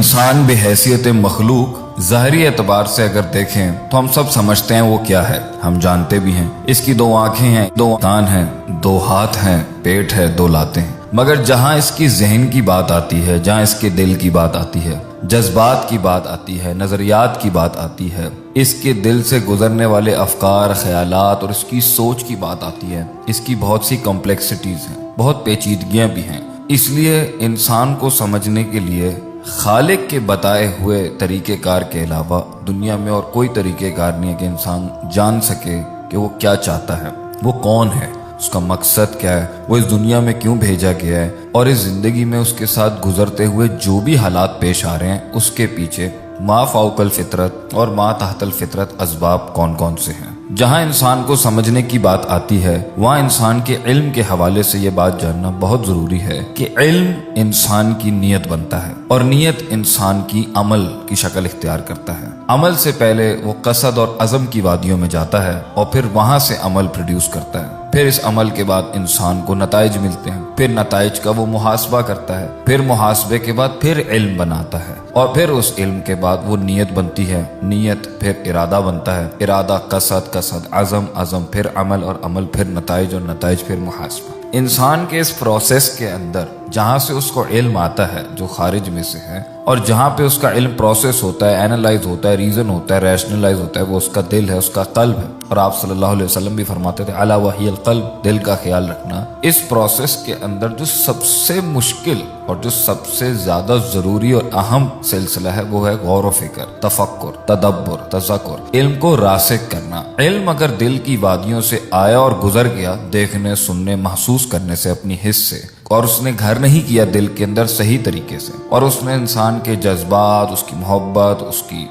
انسان بحیثیت مخلوق ظاہری اعتبار سے اگر دیکھیں تو ہم سب سمجھتے ہیں وہ کیا ہے، ہم جانتے بھی ہیں اس کی 2 آنکھیں ہیں، 2 کان ہیں، 2 ہاتھ ہیں، پیٹ ہے، 2 لاتیں ہیں۔ مگر جہاں اس کی ذہن کی بات آتی ہے، جہاں اس کے دل کی بات آتی ہے، جذبات کی بات آتی ہے، نظریات کی بات آتی ہے، اس کے دل سے گزرنے والے افکار، خیالات اور اس کی سوچ کی بات آتی ہے، اس کی بہت سی کمپلیکسٹیز ہیں، بہت پیچیدگیاں بھی ہیں۔ اس لیے انسان کو سمجھنے کے لیے خالق کے بتائے ہوئے طریقہ کار کے علاوہ دنیا میں اور کوئی طریقہ کار نہیں ہے کہ انسان جان سکے کہ وہ کیا چاہتا ہے، وہ کون ہے، اس کا مقصد کیا ہے، وہ اس دنیا میں کیوں بھیجا گیا ہے، اور اس زندگی میں اس کے ساتھ گزرتے ہوئے جو بھی حالات پیش آ رہے ہیں اس کے پیچھے ما فوق الفطرت اور ما تحت الفطرت اسباب کون کون سے ہیں۔ جہاں انسان کو سمجھنے کی بات آتی ہے وہاں انسان کے علم کے حوالے سے یہ بات جاننا بہت ضروری ہے کہ علم انسان کی نیت بنتا ہے اور نیت انسان کی عمل کی شکل اختیار کرتا ہے۔ عمل سے پہلے وہ قصد اور عزم کی وادیوں میں جاتا ہے اور پھر وہاں سے عمل پروڈیوس کرتا ہے، پھر اس عمل کے بعد انسان کو نتائج ملتے ہیں، پھر نتائج کا وہ محاسبہ کرتا ہے، پھر محاسبے کے بعد پھر علم بناتا ہے اور پھر اس علم کے بعد وہ نیت بنتی ہے، نیت پھر ارادہ بنتا ہے، ارادہ قصد، قصد عزم، عزم پھر عمل اور عمل پھر نتائج اور نتائج پھر محاسبہ۔ انسان کے اس پروسیس کے اندر جہاں سے اس کو علم آتا ہے جو خارج میں سے ہے، اور جہاں پہ اس کا علم پروسیس ہوتا ہے، اینالائز ہوتا ہے، ریزن ہوتا ہے، ریشنلائز ہوتا ہے، وہ اس کا دل ہے، اس کا قلب ہے۔ اور آپ صلی اللہ علیہ وسلم بھی فرماتے تھے الا وہی القلب، دل کا خیال رکھنا۔ اس پروسیس کے اندر جو سب سے مشکل اور جو سب سے زیادہ ضروری اور اہم سلسلہ ہے وہ ہے غور و فکر، تفکر، تدبر، تذکر، علم کو راسخ کرنا۔ علم اگر دل کی وادیوں سے آیا اور گزر گیا، دیکھنے، سننے، محسوس کرنے سے، اپنی حس سے، اور اس نے گھر نہیں کیا دل کے اندر صحیح طریقے سے، اور اس نے انسان کے جذبات، اس کی محبت، اس کی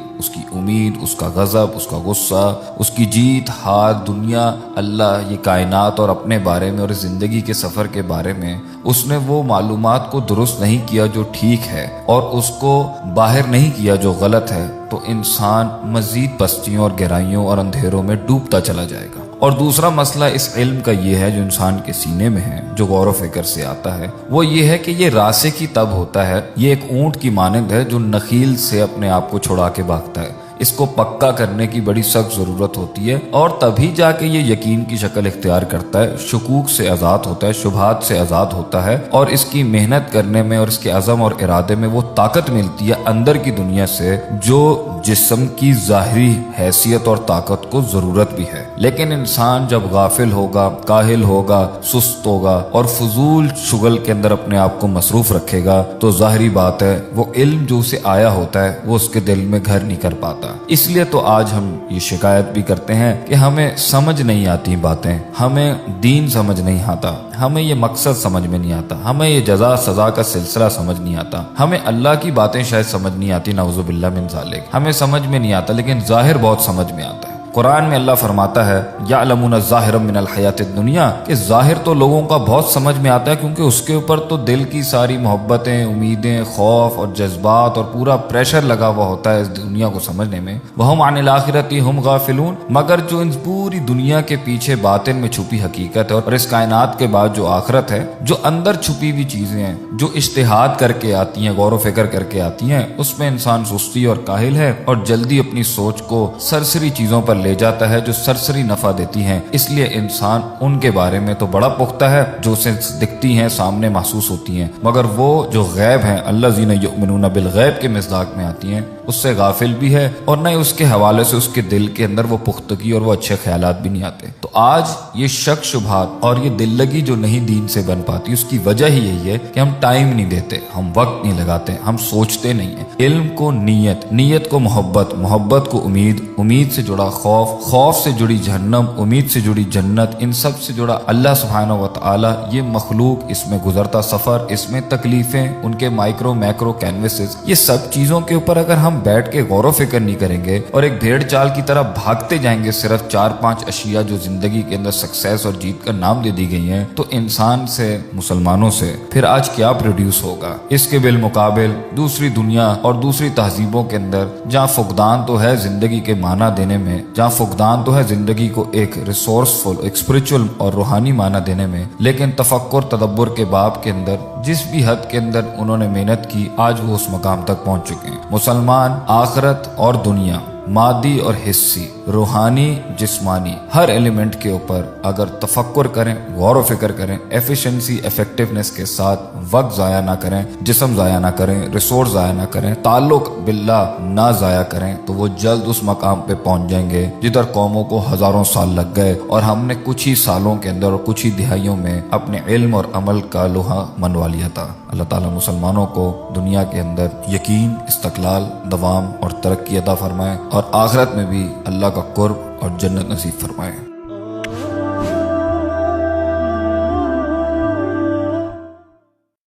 امید، اس کا غضب، اس کا غصہ، اس کی جیت ہار، دنیا، اللہ، یہ کائنات اور اپنے بارے میں اور زندگی کے سفر کے بارے میں اس نے وہ معلومات کو درست نہیں کیا جو ٹھیک ہے اور اس کو باہر نہیں کیا جو غلط ہے، تو انسان مزید پستیوں اور گہرائیوں اور اندھیروں میں ڈوبتا چلا جائے گا۔ اور دوسرا مسئلہ اس علم کا یہ ہے جو انسان کے سینے میں ہے، جو غور و فکر سے آتا ہے، وہ یہ ہے کہ یہ راسخ ہی تب ہوتا ہے، یہ ایک اونٹ کی مانند ہے جو نخیل سے اپنے آپ کو چھڑا کے بھاگتا ہے۔ اس کو پکا کرنے کی بڑی سخت ضرورت ہوتی ہے اور تبھی جا کے یہ یقین کی شکل اختیار کرتا ہے، شکوک سے آزاد ہوتا ہے، شبہات سے آزاد ہوتا ہے، اور اس کی محنت کرنے میں اور اس کے عزم اور ارادے میں وہ طاقت ملتی ہے اندر کی دنیا سے جو جسم کی ظاہری حیثیت اور طاقت کو ضرورت بھی ہے۔ لیکن انسان جب غافل ہوگا، کاہل ہوگا، سست ہوگا اور فضول شغل کے اندر اپنے آپ کو مصروف رکھے گا تو ظاہری بات ہے وہ علم جو اسے آیا ہوتا ہے وہ اس کے دل میں گھر نہیں کر پاتا۔ اس لیے تو آج ہم یہ شکایت بھی کرتے ہیں کہ ہمیں سمجھ نہیں آتی باتیں، ہمیں دین سمجھ نہیں آتا، ہمیں یہ مقصد سمجھ میں نہیں آتا، ہمیں یہ جزا سزا کا سلسلہ سمجھ نہیں آتا، ہمیں اللہ کی باتیں شاید سمجھ نہیں آتی، نعوذ باللہ من ذالک، ہمیں سمجھ میں نہیں آتا، لیکن ظاہر بہت سمجھ میں آتا ہے۔ قرآن میں اللہ فرماتا ہے یعلمون ظاہرا من الحیات الدنیا، کہ ظاہر تو لوگوں کا بہت سمجھ میں آتا ہے کیونکہ اس کے اوپر تو دل کی ساری محبتیں، امیدیں، خوف اور جذبات اور پورا پریشر لگا ہوا ہوتا ہے اس دنیا کو سمجھنے میں۔ وہم عن الآخرۃ ہم غافلون، مگر جو ان پوری دنیا کے پیچھے باطن میں چھپی حقیقت ہے اور اس کائنات کے بعد جو آخرت ہے، جو اندر چھپی ہوئی چیزیں ہیں، جو اجتہاد کر کے آتی ہیں، غور و فکر کر کے آتی ہیں، اس میں انسان سستی اور کاہل ہے اور جلدی اپنی سوچ کو سرسری چیزوں پر لے جاتا ہے جو سرسری نفع دیتی ہیں۔ اس لیے انسان ان کے بارے میں تو بڑا پختہ ہے جو اسے دکھتی ہیں، سامنے محسوس ہوتی ہیں، مگر وہ جو غیب ہیں، الذین یؤمنون بالغیب کے مصداق میں آتی ہیں، اس سے غافل بھی ہے اور نہ اس کے حوالے سے اس کے دل کے اندر وہ پختگی اور وہ اچھے خیالات بھی نہیں آتے۔ تو آج یہ شک شبہات اور یہ دل لگی جو نہیں دین سے بن پاتی، اس کی وجہ ہی یہی ہے کہ ہم ٹائم نہیں دیتے، ہم وقت نہیں لگاتے، ہم سوچتے نہیں ہیں۔ علم کو نیت، نیت کو محبت، محبت کو امید، امید سے جڑا خوف، خوف سے جڑی جہنم، امید سے جڑی جنت، ان سب سے جڑا اللہ سبحانہ و تعالی، یہ مخلوق، اس میں گزرتا سفر، اس میں تکلیفیں، ان کے مائکرو میکرو کینوسز، یہ سب چیزوں کے اوپر اگر ہم بیٹھ کے غور و فکر نہیں کریں گے اور ایک بھیڑ چال کی طرح بھاگتے جائیں گے صرف 4-5 اشیاء جو زندگی کے اندر سکسیس اور جیت کا نام دے دی گئی ہیں، تو انسان سے، مسلمانوں سے پھر آج کیا پروڈیوس ہوگا؟ اس کے بالمقابل دوسری دنیا اور اور دوسری تہذیبوں کے اندر جہاں فقدان تو ہے زندگی کے معنی دینے میں، جہاں فقدان تو ہے زندگی کو ایک ریسورسفل، ایک اسپرچل اور روحانی معنی دینے میں، لیکن تفکر تدبر کے باب کے اندر جس بھی حد کے اندر انہوں نے محنت کی آج وہ اس مقام تک پہنچ چکے ہیں۔ مسلمان آخرت اور دنیا، مادی اور حصی، روحانی جسمانی، ہر ایلیمنٹ کے اوپر اگر تفکر کریں، غور و فکر کریں، ایفیشنسی ایفیکٹونیس کے ساتھ وقت ضائع نہ کریں، جسم ضائع نہ کریں، ریسورس ضائع نہ کریں، تعلق باللہ نہ ضائع کریں، تو وہ جلد اس مقام پہ پہنچ جائیں گے جدھر قوموں کو ہزاروں سال لگ گئے اور ہم نے کچھ ہی سالوں کے اندر اور کچھ ہی دہائیوں میں اپنے علم اور عمل کا لوہا منوا لیا تھا۔ اللہ تعالیٰ مسلمانوں کو دنیا کے اندر یقین، استقلال، دوام اور ترقی عطا فرمائے اور آخرت میں بھی اللہ کا قرب اور جنت نصیب فرمائے۔